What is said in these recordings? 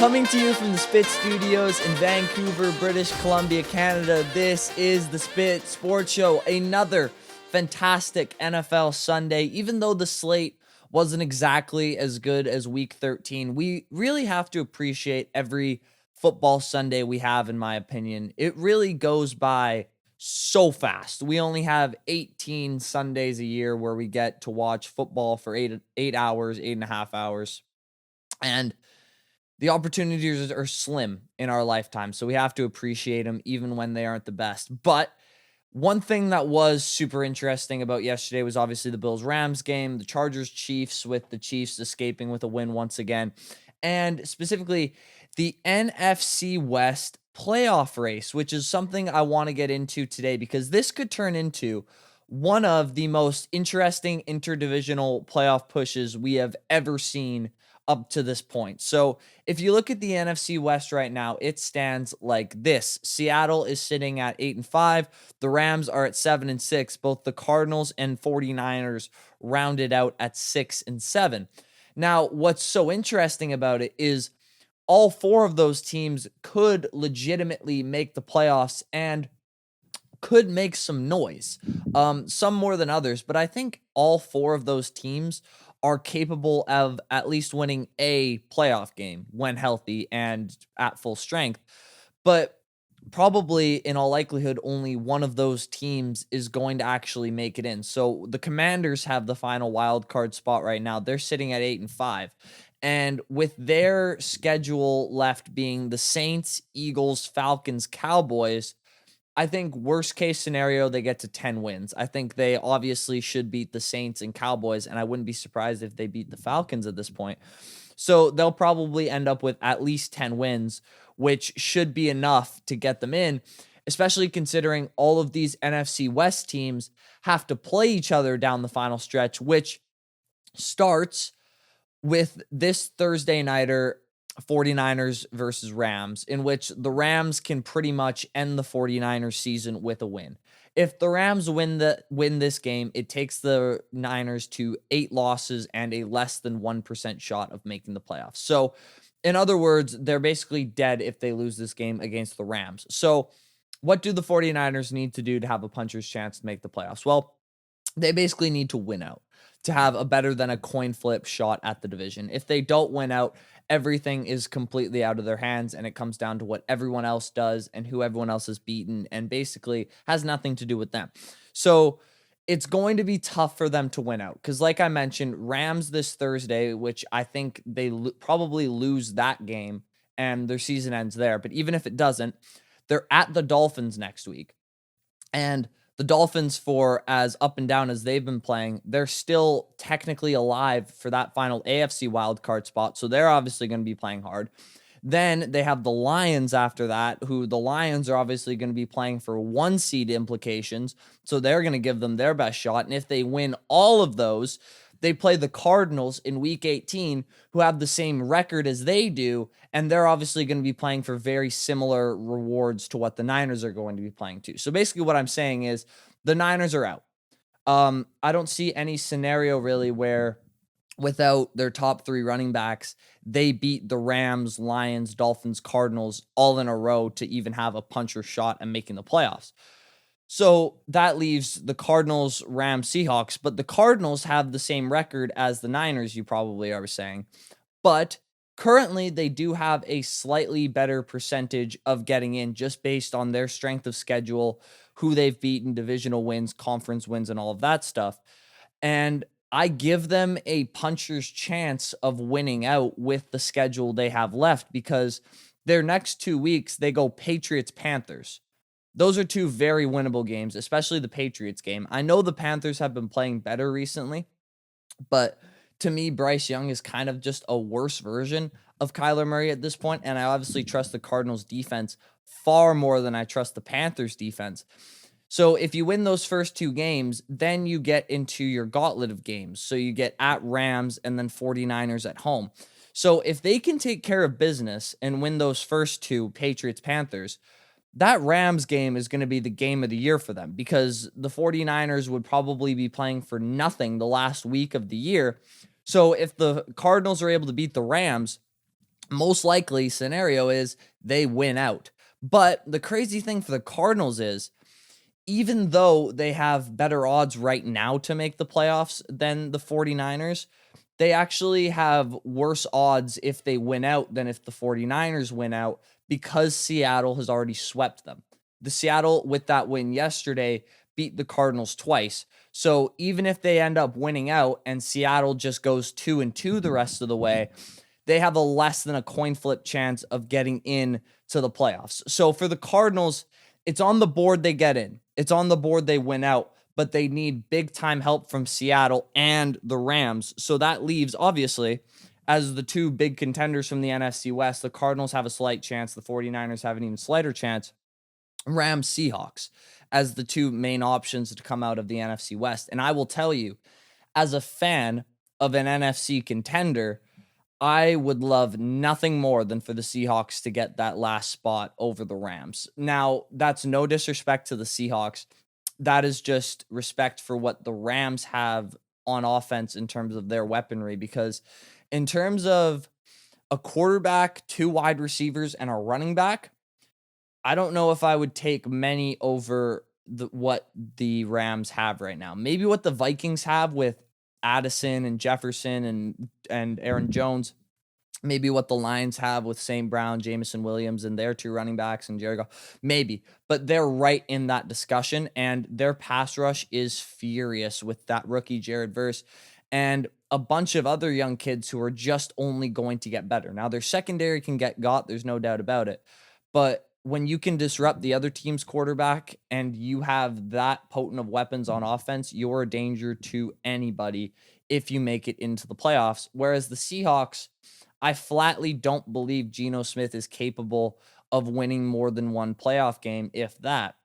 Coming to you from the Spit Studios in Vancouver, British Columbia, Canada, this is the Spit Sports Show. Another fantastic NFL Sunday. Even though the slate wasn't exactly as good as Week 13, we really have to appreciate every football Sunday we have, in my opinion. It really goes by so fast. We only have 18 Sundays a year where we get to watch football for eight hours, 8.5 hours. And the opportunities are slim in our lifetime, so we have to appreciate them even when they aren't the best. But one thing that was super interesting about yesterday was obviously the Bills-Rams game, the Chargers-Chiefs, with the Chiefs escaping with a win once again, and specifically the NFC West playoff race, which is something I want to get into today because this could turn into one of the most interesting interdivisional playoff pushes we have ever seen up to this point. So if you look at the NFC West right now, it stands like this. Seattle is sitting at 8-5. The Rams are at 7-6. Both the Cardinals and 49ers rounded out at 6-7. Now, what's so interesting about it is all four of those teams could legitimately make the playoffs and could make some noise, some more than others, but I think all four of those teams are capable of at least winning a playoff game when healthy and at full strength. But probably in all likelihood, only one of those teams is going to actually make it in. So the Commanders have the final wild card spot right now. They're sitting at 8-5. And with their schedule left being the Saints, Eagles, Falcons, Cowboys, I think worst case scenario, they get to 10 wins. I think they obviously should beat the Saints and Cowboys, and I wouldn't be surprised if they beat the Falcons at this point. So they'll probably end up with at least 10 wins, which should be enough to get them in, especially considering all of these NFC West teams have to play each other down the final stretch, which starts with this Thursday nighter, 49ers versus Rams, in which the Rams can pretty much end the 49ers season with a win. If the Rams win this game, it takes the Niners to 8 losses and a less than 1% shot of making the playoffs. So, in other words, they're basically dead if they lose this game against the Rams. So, what do the 49ers need to do to have a puncher's chance to make the playoffs? Well, they basically need to win out to have a better than a coin flip shot at the division. If they don't win out, everything is completely out of their hands, and it comes down to what everyone else does and who everyone else has beaten, and basically has nothing to do with them. So it's going to be tough for them to win out because, like I mentioned, Rams this Thursday, which I think they probably lose that game and their season ends there. But even if it doesn't, they're at the Dolphins next week. And the Dolphins, for as up and down as they've been playing, they're still technically alive for that final AFC wildcard spot. So they're obviously going to be playing hard. Then they have the Lions after that, who the Lions are obviously going to be playing for 1 seed implications. So they're going to give them their best shot. And if they win all of those, they play the Cardinals in Week 18, who have the same record as they do, and they're obviously going to be playing for very similar rewards to what the Niners are going to be playing to. So basically what I'm saying is the Niners are out. I don't see any scenario really where without their top 3 running backs, they beat the Rams, Lions, Dolphins, Cardinals all in a row to even have a puncher shot at making the playoffs. So that leaves the Cardinals, Rams, Seahawks, but the Cardinals have the same record as the Niners, you probably are saying. But currently, they do have a slightly better percentage of getting in just based on their strength of schedule, who they've beaten, divisional wins, conference wins, and all of that stuff. And I give them a puncher's chance of winning out with the schedule they have left because their next 2 weeks, they go Patriots-Panthers. Those are 2 very winnable games, especially the Patriots game. I know the Panthers have been playing better recently, but to me, Bryce Young is kind of just a worse version of Kyler Murray at this point, and I obviously trust the Cardinals defense far more than I trust the Panthers defense. So if you win those first 2 games, then you get into your gauntlet of games. So you get at Rams and then 49ers at home. So if they can take care of business and win those first 2, Patriots-Panthers, that Rams game is going to be the game of the year for them because the 49ers would probably be playing for nothing the last week of the year. So if the Cardinals are able to beat the Rams, most likely scenario is they win out. But the crazy thing for the Cardinals is, even though they have better odds right now to make the playoffs than the 49ers, they actually have worse odds if they win out than if the 49ers win out, because Seattle has already swept them. The Seattle, with that win yesterday, beat the Cardinals twice. So even if they end up winning out and Seattle just goes 2-2 the rest of the way, they have a less than a coin flip chance of getting in to the playoffs. So for the Cardinals, it's on the board they get in. It's on the board they win out, but they need big time help from Seattle and the Rams. So that leaves, obviously, as the two big contenders from the NFC West, the Cardinals have a slight chance. The 49ers have an even slighter chance. Rams, Seahawks as the two main options to come out of the NFC West. And I will tell you, as a fan of an NFC contender, I would love nothing more than for the Seahawks to get that last spot over the Rams. Now, that's no disrespect to the Seahawks. That is just respect for what the Rams have on offense in terms of their weaponry, because in terms of a quarterback, two wide receivers, and a running back, I don't know if I would take many over what the Rams have right now. Maybe what the Vikings have with Addison and Jefferson and Aaron Jones. Maybe what the Lions have with St. Brown, Jameson Williams, and their two running backs and Jared Goff. Maybe. But they're right in that discussion, and their pass rush is furious with that rookie Jared Verse and a bunch of other young kids who are just only going to get better. Now, their secondary can get got. There's no doubt about it. But when you can disrupt the other team's quarterback and you have that potent of weapons on offense, you're a danger to anybody if you make it into the playoffs. Whereas the Seahawks, I flatly don't believe Geno Smith is capable of winning more than one playoff game, if that.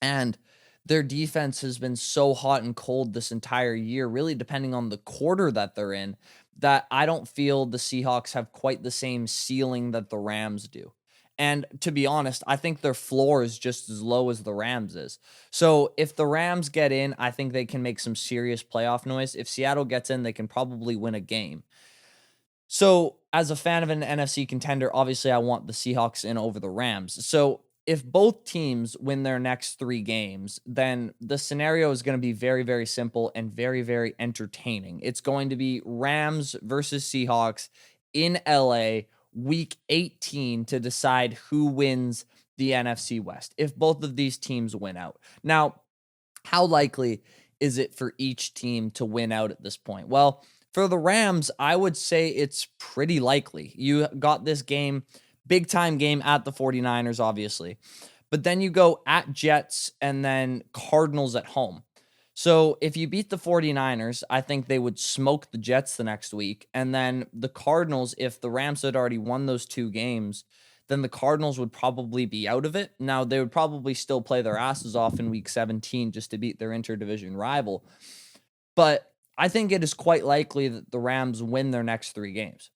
And their defense has been so hot and cold this entire year, really depending on the quarter that they're in, that I don't feel the Seahawks have quite the same ceiling that the Rams do. And to be honest, I think their floor is just as low as the Rams is. So if the Rams get in, I think they can make some serious playoff noise. If Seattle gets in, they can probably win a game. So as a fan of an NFC contender, obviously I want the Seahawks in over the Rams. So if both teams win their next three games, then the scenario is going to be very, very simple and very, very entertaining. It's going to be Rams versus Seahawks in LA week 18 to decide who wins the NFC West, if both of these teams win out. Now, how likely is it for each team to win out at this point? Well, for the Rams, I would say it's pretty likely. You got this game, big time game at the 49ers, obviously. But then you go at Jets and then Cardinals at home. So if you beat the 49ers, I think they would smoke the Jets the next week. And then the Cardinals, if the Rams had already won those two games, then the Cardinals would probably be out of it. Now, they would probably still play their asses off in week 17 just to beat their interdivision rival. But I think it is quite likely that the Rams win their next three games.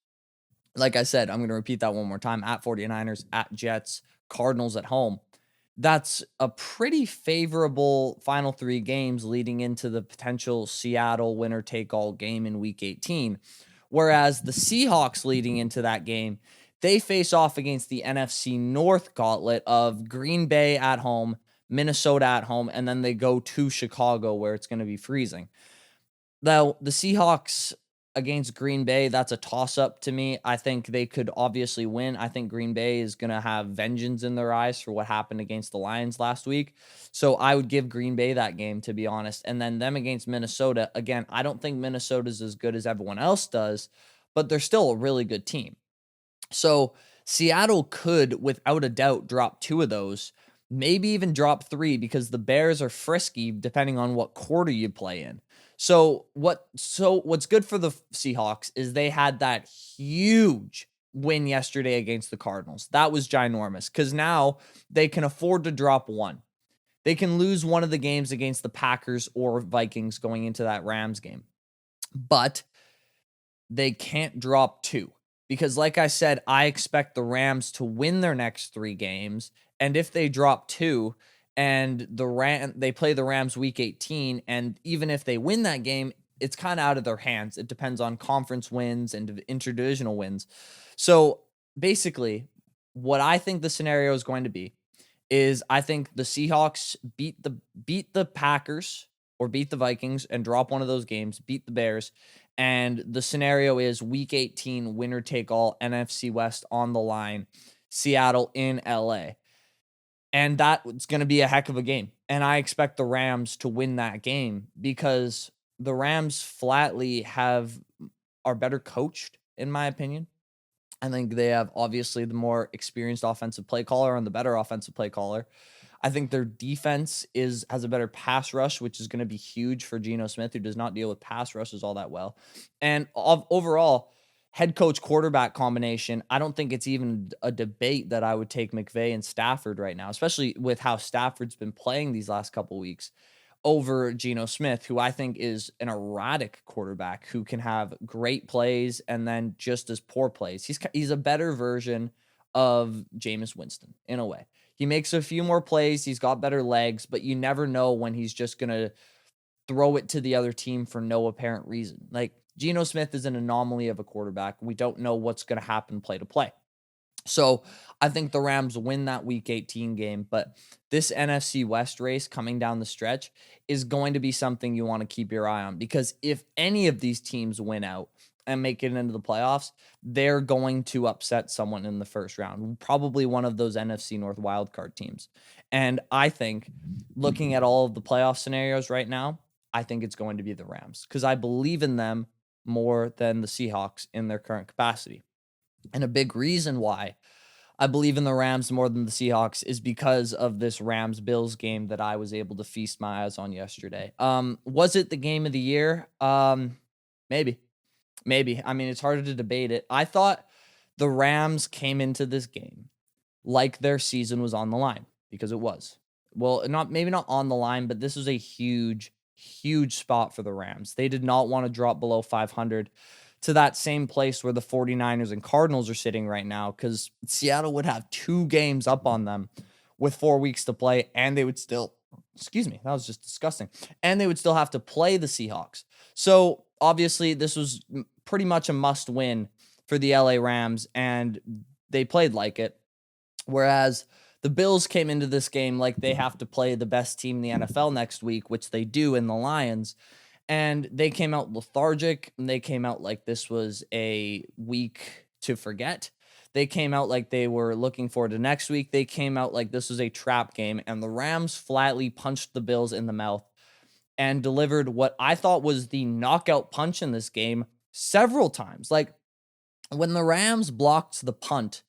Like I said, I'm going to repeat that one more time. At 49ers, at Jets, Cardinals at home. That's a pretty favorable final three games leading into the potential Seattle winner-take-all game in Week 18. Whereas the Seahawks leading into that game, they face off against the NFC North gauntlet of Green Bay at home, Minnesota at home, and then they go to Chicago where it's going to be freezing. Now, the Seahawks against Green Bay, that's a toss-up to me. I think they could obviously win. I think Green Bay is going to have vengeance in their eyes for what happened against the Lions last week. So I would give Green Bay that game, to be honest. And then them against Minnesota, again, I don't think Minnesota's as good as everyone else does, but they're still a really good team. So Seattle could, without a doubt, drop two of those, maybe even drop three, because the Bears are frisky depending on what quarter you play in. So what's good for the Seahawks is they had that huge win yesterday against the Cardinals. That was ginormous, because now they can afford to drop one. They can lose one of the games against the Packers or Vikings going into that Rams game. But they can't drop two, because like I said, I expect the Rams to win their next three games. And if they drop two, and they play the Rams week 18, and even if they win that game, it's kind of out of their hands. It depends on conference wins and interdivisional wins. So basically, what I think the scenario is going to be is I think the Seahawks beat the Packers or beat the Vikings and drop one of those games, beat the Bears, and the scenario is week 18 winner take all, NFC West on the line, Seattle in LA. And that's going to be a heck of a game. And I expect the Rams to win that game because the Rams flatly are better coached in my opinion. I think they have obviously the more experienced offensive play caller and the better offensive play caller. I think their defense has a better pass rush, which is going to be huge for Geno Smith, who does not deal with pass rushes all that well. And overall, head coach quarterback combination, I don't think it's even a debate that I would take McVay and Stafford right now, especially with how Stafford's been playing these last couple weeks over Geno Smith, who I think is an erratic quarterback who can have great plays and then just as poor plays. He's a better version of Jameis Winston in a way. He makes a few more plays, he's got better legs, but you never know when he's just going to throw it to the other team for no apparent reason. Like Geno Smith is an anomaly of a quarterback. We don't know what's going to happen play to play. So I think the Rams win that week 18 game, but this NFC West race coming down the stretch is going to be something you want to keep your eye on because if any of these teams win out and make it into the playoffs, they're going to upset someone in the first round, probably one of those NFC North wildcard teams. And I think looking at all of the playoff scenarios right now, I think it's going to be the Rams because I believe in them more than the Seahawks in their current capacity. And a big reason why I believe in the Rams more than the Seahawks is because of this Rams-Bills game that I was able to feast my eyes on yesterday. Was it the game of the year? Maybe. Maybe. I mean, it's harder to debate it. I thought the Rams came into this game like their season was on the line because it was. Well, maybe not on the line, but this was a huge, huge spot for the Rams. They did not want to drop below 500 to that same place where the 49ers and Cardinals are sitting right now because Seattle would have 2 games up on them with 4 weeks to play, and they would still, excuse me, that was just disgusting, and they would still have to play the Seahawks. So obviously this was pretty much a must win for the LA Rams, and they played like it. Whereas the Bills came into this game like they have to play the best team in the NFL next week, which they do in the Lions. And they came out lethargic, and they came out like this was a week to forget. They came out like they were looking forward to next week. They came out like this was a trap game, and the Rams flatly punched the Bills in the mouth and delivered what I thought was the knockout punch in this game several times. Like when the Rams blocked the punt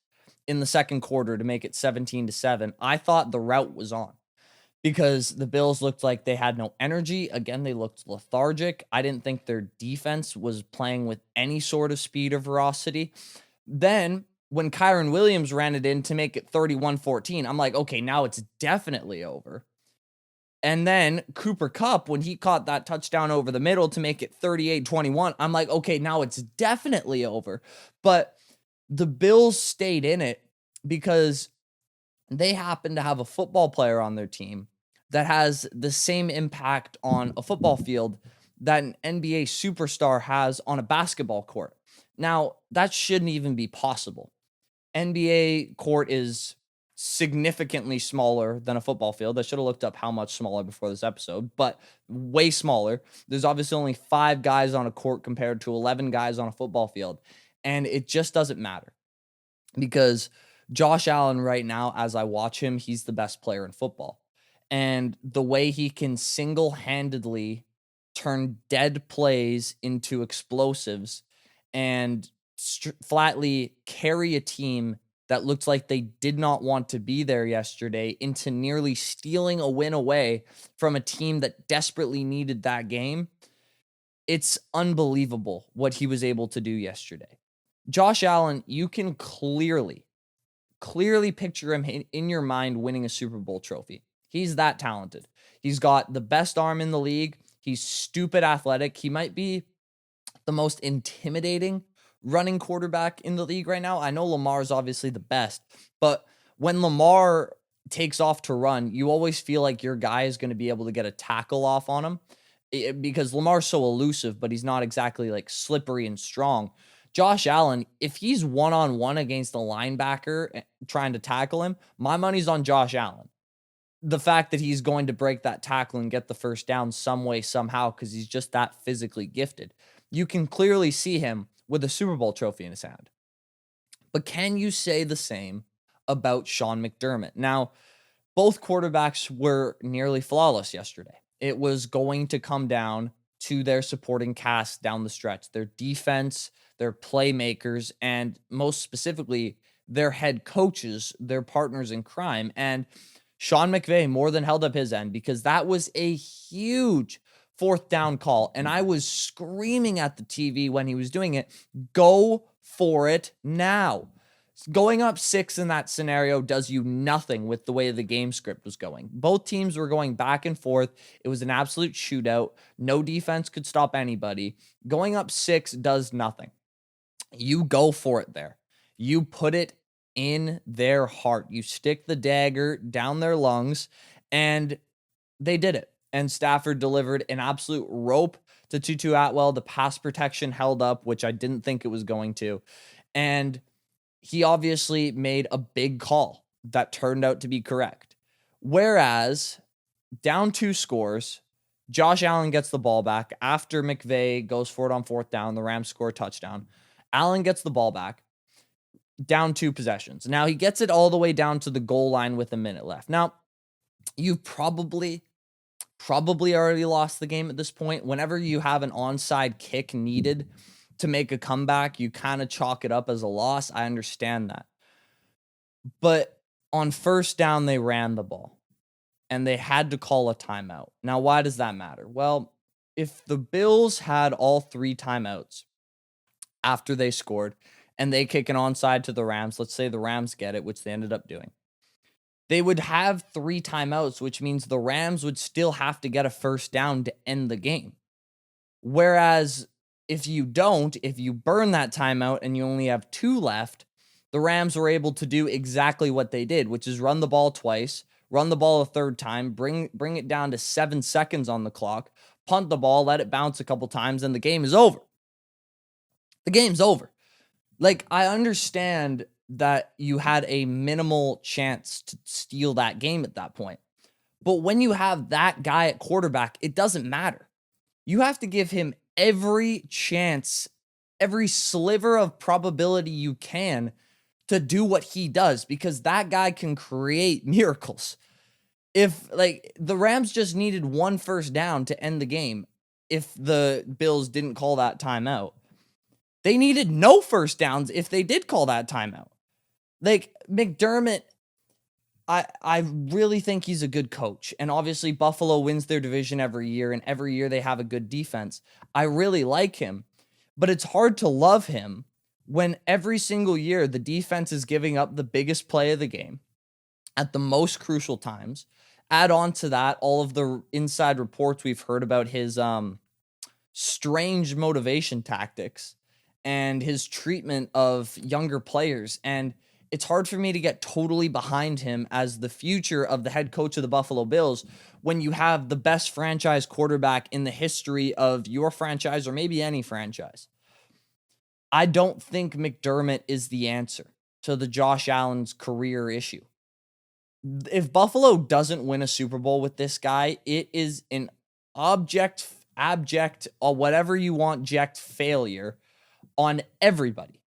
in the second quarter to make it 17-7, I thought the route was on because the Bills looked like they had no energy. Again, they looked lethargic. I didn't think their defense was playing with any sort of speed or ferocity. Then when Kyron Williams ran it in to make it 31-14, I'm like, okay, now it's definitely over. And then Cooper Kupp, when he caught that touchdown over the middle to make it 38-21, I'm like, okay, now it's definitely over. But the Bills stayed in it because they happen to have a football player on their team that has the same impact on a football field that an NBA superstar has on a basketball court. Now, that shouldn't even be possible. NBA court is significantly smaller than a football field. I should have looked up how much smaller before this episode, but way smaller. There's obviously only 5 guys on a court compared to 11 guys on a football field. And it just doesn't matter because Josh Allen right now, as I watch him, he's the best player in football. And the way he can single-handedly turn dead plays into explosives and flatly carry a team that looked like they did not want to be there yesterday into nearly stealing a win away from a team that desperately needed that game. It's unbelievable what he was able to do yesterday. Josh Allen, you can clearly picture him in your mind winning a Super Bowl trophy. He's that talented. He's got the best arm in the league. He's stupid athletic. He might be the most intimidating running quarterback in the league right now. I know Lamar is obviously the best, but when Lamar takes off to run, you always feel like your guy is going to be able to get a tackle off on him because Lamar's so elusive, but he's not exactly like slippery and strong. Josh Allen, if he's one-on-one against a linebacker trying to tackle him, my money's on Josh Allen. The fact that he's going to break that tackle and get the first down some way, somehow, because he's just that physically gifted. You can clearly see him with a Super Bowl trophy in his hand. But can you say the same about Sean McDermott? Now, both quarterbacks were nearly flawless yesterday. It was going to come down to their supporting cast down the stretch, their defense, their playmakers, and most specifically, their head coaches, their partners in crime. And Sean McVay more than held up his end, because that was a huge fourth down call. And I was screaming at the TV when he was doing it, go for it now. Going up 6 in that scenario does you nothing with the way the game script was going. Both teams were going back and forth. It was an absolute shootout. No defense could stop anybody. Going up 6 does nothing. You go for it there. You put it in their heart. You stick the dagger down their lungs, and they did it. And Stafford delivered an absolute rope to Tutu Atwell. The pass protection held up, which I didn't think it was going to. And he obviously made a big call that turned out to be correct. Whereas, down 2 scores, Josh Allen gets the ball back after McVay goes for it on fourth down. The Rams score a touchdown. Allen gets the ball back, down 2 possessions. Now, he gets it all the way down to the goal line with a minute left. Now, you've probably already lost the game at this point. Whenever you have an onside kick needed to make a comeback, you kind of chalk it up as a loss. I understand that. But on first down, they ran the ball, and they had to call a timeout. Now, why does that matter? Well, if the Bills had all 3 timeouts after they scored, and they kick an onside to the Rams, let's say the Rams get it, which they ended up doing, they would have 3 timeouts, which means the Rams would still have to get a first down to end the game. Whereas if you burn that timeout and you only have 2 left, the Rams were able to do exactly what they did, which is run the ball twice, run the ball a third time, bring it down to 7 seconds on the clock, punt the ball, let it bounce a couple times, and the game is over. The game's over. Like, I understand that you had a minimal chance to steal that game at that point. But when you have that guy at quarterback, it doesn't matter. You have to give him every chance, every sliver of probability you can to do what he does, because that guy can create miracles. If, like, the Rams just needed 1 first down to end the game, if the Bills didn't call that timeout, they needed no first downs if they did call that timeout. Like, McDermott, I really think he's a good coach. And obviously, Buffalo wins their division every year, and every year they have a good defense. I really like him, but it's hard to love him when every single year the defense is giving up the biggest play of the game at the most crucial times. Add on to that all of the inside reports we've heard about his strange motivation tactics and his treatment of younger players. And it's hard for me to get totally behind him as the future of the head coach of the Buffalo Bills when you have the best franchise quarterback in the history of your franchise, or maybe any franchise. I don't think McDermott is the answer to the Josh Allen's career issue. If Buffalo doesn't win a Super Bowl with this guy, it is an abject, or whatever you want, jacked failure on everybody.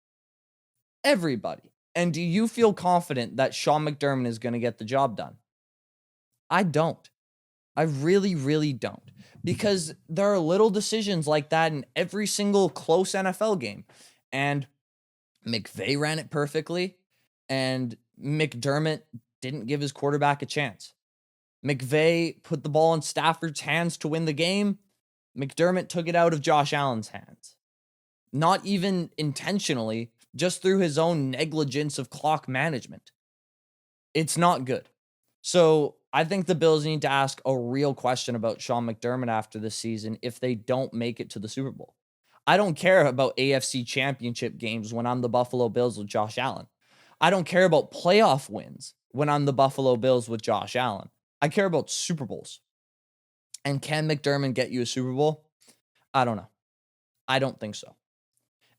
Everybody. And do you feel confident that Sean McDermott is going to get the job done? I don't. I really, really don't. Because there are little decisions like that in every single close NFL game. And McVay ran it perfectly, and McDermott didn't give his quarterback a chance. McVay put the ball in Stafford's hands to win the game. McDermott took it out of Josh Allen's hands. Not even intentionally, just through his own negligence of clock management. It's not good. So I think the Bills need to ask a real question about Sean McDermott after this season if they don't make it to the Super Bowl. I don't care about AFC championship games when I'm the Buffalo Bills with Josh Allen. I don't care about playoff wins when I'm the Buffalo Bills with Josh Allen. I care about Super Bowls. And can McDermott get you a Super Bowl? I don't know. I don't think so.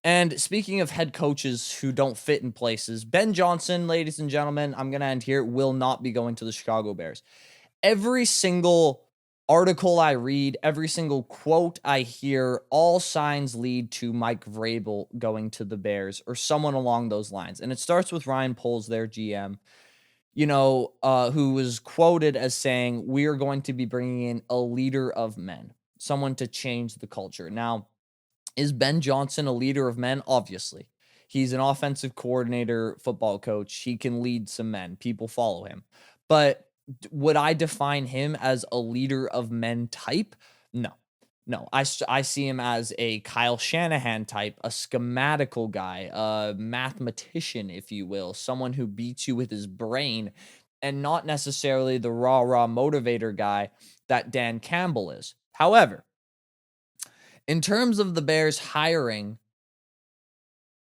And speaking of head coaches who don't fit in places, Ben Johnson, ladies and gentlemen, I'm going to end here, will not be going to the Chicago Bears. Every single article I read, every single quote I hear, all signs lead to Mike Vrabel going to the Bears or someone along those lines. And it starts with Ryan Poles, their GM, who was quoted as saying, "We are going to be bringing in a leader of men, someone to change the culture." Now, is Ben Johnson a leader of men? Obviously. He's an offensive coordinator, football coach. He can lead some men. People follow him. But would I define him as a leader of men type? No. No, I see him as a Kyle Shanahan type, a schematical guy, a mathematician, if you will, someone who beats you with his brain, and not necessarily the rah-rah motivator guy that Dan Campbell is. However, in terms of the Bears hiring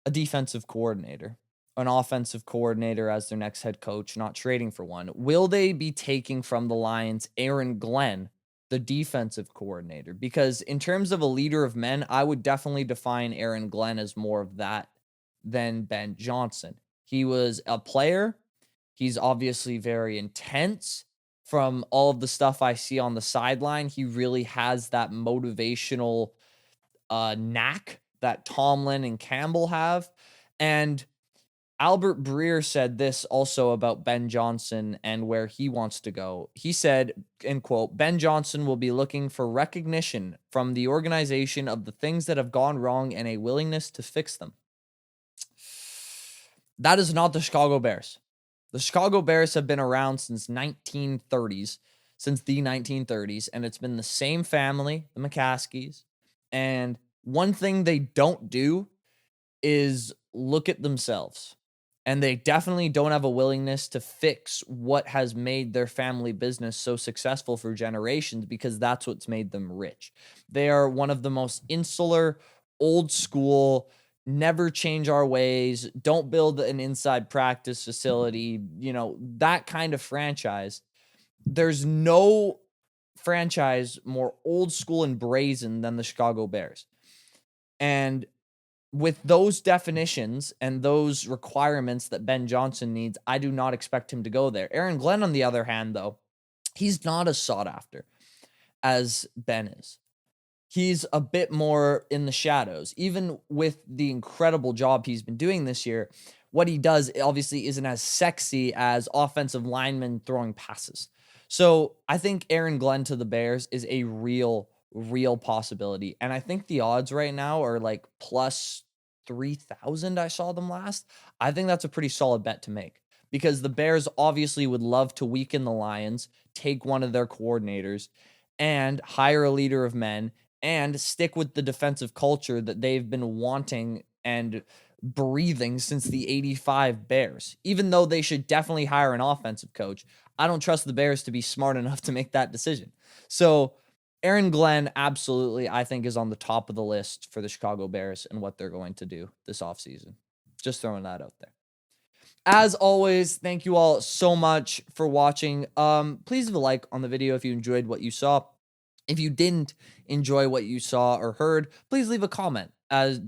a defensive coordinator, an offensive coordinator as their next head coach, not trading for one, will they be taking from the Lions Aaron Glenn, the defensive coordinator? Because in terms of a leader of men, I would definitely define Aaron Glenn as more of that than Ben Johnson. He was a player. He's obviously very intense. From all of the stuff I see on the sideline, he really has that motivational knack that Tomlin and Campbell have. And Albert Breer said this also about Ben Johnson and where he wants to go. He said, end quote, "Ben Johnson will be looking for recognition from the organization of the things that have gone wrong and a willingness to fix them." That is not the Chicago Bears. The Chicago Bears have been around since the 1930s, and it's been the same family, the McCaskies. And one thing they don't do is look at themselves. And they definitely don't have a willingness to fix what has made their family business so successful for generations, because that's what's made them rich. They are one of the most insular, old school, never change our ways, don't build an inside practice facility, that kind of franchise. There's no franchise more old school and brazen than the Chicago Bears. And with those definitions and those requirements that Ben Johnson needs, I do not expect him to go there. Aaron Glenn, on the other hand, though, he's not as sought after as Ben is. He's a bit more in the shadows. Even with the incredible job he's been doing this year, what he does obviously isn't as sexy as offensive linemen throwing passes. So I think Aaron Glenn to the Bears is a real possibility. And I think the odds right now are like plus 3,000. I saw them last. I think that's a pretty solid bet to make, because the Bears obviously would love to weaken the Lions, take one of their coordinators, and hire a leader of men, and stick with the defensive culture that they've been wanting and breathing since the 85 Bears. Even though they should definitely hire an offensive coach, I don't trust the Bears to be smart enough to make that decision. So Aaron Glenn, absolutely, I think, is on the top of the list for the Chicago Bears and what they're going to do this offseason. Just throwing that out there. As always, thank you all so much for watching. Please leave a like on the video if you enjoyed what you saw. If you didn't enjoy what you saw or heard, please leave a comment.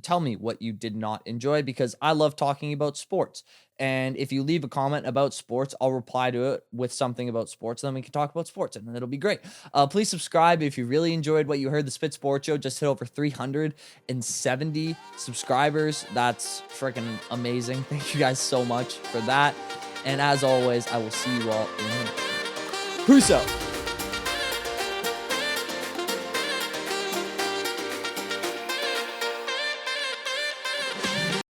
Tell me what you did not enjoy, because I love talking about sports. And if you leave a comment about sports, I'll reply to it with something about sports. Then we can talk about sports, and it'll be great. Please subscribe if you really enjoyed what you heard. The Spit Sports Show just hit over 370 subscribers. That's freaking amazing. Thank you guys so much for that. And as always, I will see you all in the next one. Peace out.